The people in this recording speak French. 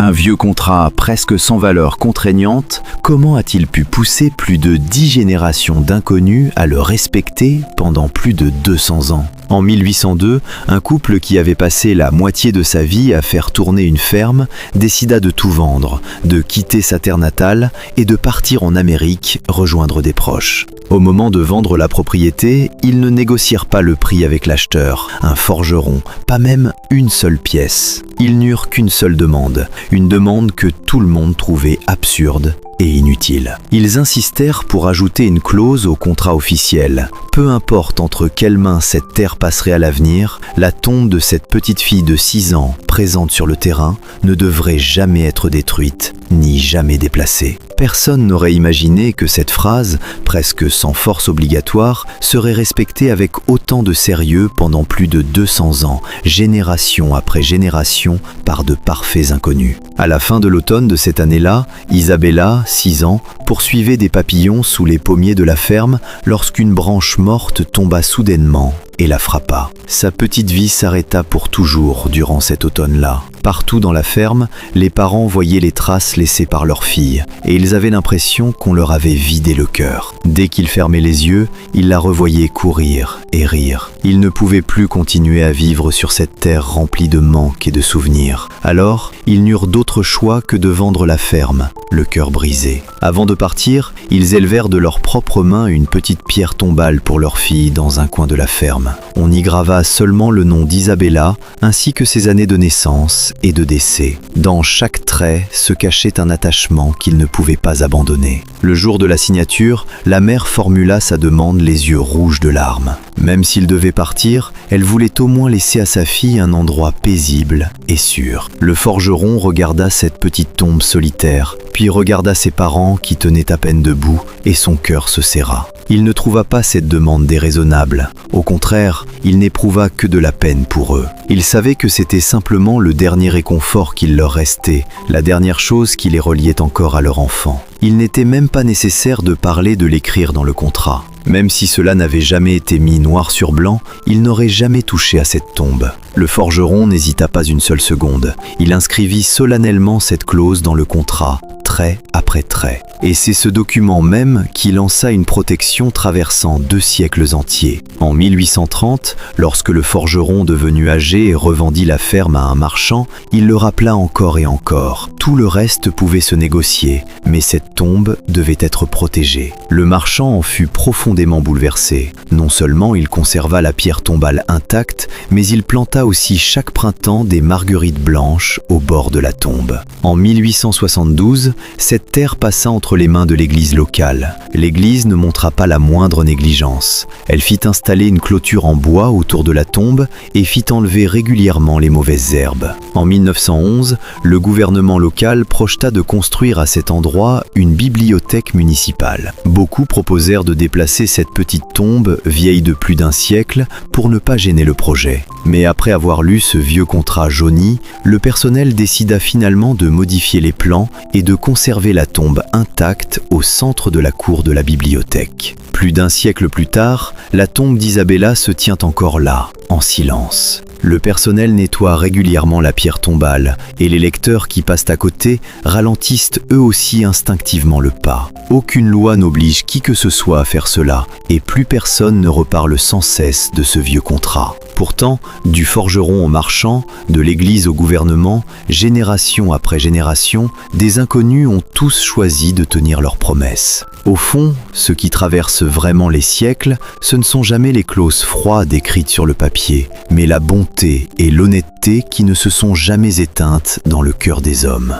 Un vieux contrat presque sans valeur contraignante, comment a-t-il pu pousser plus de 10 générations d'inconnus à le respecter pendant plus de 200 ans ? En 1802, un couple qui avait passé la moitié de sa vie à faire tourner une ferme décida de tout vendre, de quitter sa terre natale et de partir en Amérique rejoindre des proches. Au moment de vendre la propriété, ils ne négocièrent pas le prix avec l'acheteur, un forgeron, pas même une seule pièce. Ils n'eurent qu'une seule demande, une demande que tout le monde trouvait absurde et inutile. Ils insistèrent pour ajouter une clause au contrat officiel. Peu importe entre quelles mains cette terre passerait à l'avenir, la tombe de cette petite fille de 6 ans, présente sur le terrain, ne devrait jamais être détruite, ni jamais déplacée. Personne n'aurait imaginé que cette phrase, presque sans force obligatoire, serait respectée avec autant de sérieux pendant plus de 200 ans, génération après génération, par de parfaits inconnus. À la fin de l'automne de cette année-là, Isabella, 6 ans, poursuivait des papillons sous les pommiers de la ferme lorsqu'une branche morte tomba soudainement et la frappa. Sa petite vie s'arrêta pour toujours durant cet automne-là. Partout dans la ferme, les parents voyaient les traces laissées par leur fille et ils avaient l'impression qu'on leur avait vidé le cœur. Dès qu'ils fermaient les yeux, ils la revoyaient courir et rire. Ils ne pouvaient plus continuer à vivre sur cette terre remplie de manques et de souvenirs. Alors, ils n'eurent d'autre choix que de vendre la ferme, le cœur brisé. Avant de partir, ils élevèrent de leurs propres mains une petite pierre tombale pour leur fille dans un coin de la ferme. On y grava seulement le nom d'Isabella ainsi que ses années de naissance et de décès. Dans chaque trait se cachait un attachement qu'ils ne pouvaient pas abandonner. Le jour de la signature, la mère formula sa demande les yeux rouges de larmes. Même s'il devait partir, elle voulait au moins laisser à sa fille un endroit paisible et sûr. Le forgeron regarda cette petite tombe solitaire, puis regarda ses parents qui tenaient à peine debout et son cœur se serra. Il ne trouva pas cette demande déraisonnable. Au contraire, il n'éprouva que de la peine pour eux. Il savait que c'était simplement le dernier réconfort qu'il leur restait, la dernière chose qui les reliait encore à leur enfant. Il n'était même pas nécessaire de parler de l'écrire dans le contrat. Même si cela n'avait jamais été mis noir sur blanc, il n'aurait jamais touché à cette tombe. Le forgeron n'hésita pas une seule seconde. Il inscrivit solennellement cette clause dans le contrat, trait après trait. Et c'est ce document même qui lança une protection traversant 2 siècles entiers. En 1830, lorsque le forgeron devenu âgé revendit la ferme à un marchand, il le rappela encore et encore. Tout le reste pouvait se négocier, mais cette tombe devait être protégée. Le marchand en fut profondément bouleversé. Non seulement il conserva la pierre tombale intacte, mais il planta aussi chaque printemps des marguerites blanches au bord de la tombe. En 1872, cette terre passa entre les mains de l'église locale. L'église ne montra pas la moindre négligence. Elle fit installer une clôture en bois autour de la tombe et fit enlever régulièrement les mauvaises herbes. En 1911, le gouvernement local projeta de construire à cet endroit une bibliothèque municipale. Beaucoup proposèrent de déplacer cette petite tombe, vieille de plus d'1 siècle, pour ne pas gêner le projet. Mais après avoir lu ce vieux contrat jauni, le personnel décida finalement de modifier les plans et de conserver la tombe intacte au centre de la cour de la bibliothèque. Plus d'1 siècle plus tard, la tombe d'Isabella se tient encore là, en silence. Le personnel nettoie régulièrement la pierre tombale et les lecteurs qui passent à côté ralentissent eux aussi instinctivement le pas. Aucune loi n'oblige qui que ce soit à faire cela et plus personne ne reparle sans cesse de ce vieux contrat. Pourtant, du forgeron au marchand, de l'église au gouvernement, génération après génération, des inconnus ont tous choisi de tenir leurs promesses. Au fond, ce qui traverse vraiment les siècles, ce ne sont jamais les clauses froides écrites sur le papier, mais la bonté et l'honnêteté qui ne se sont jamais éteintes dans le cœur des hommes.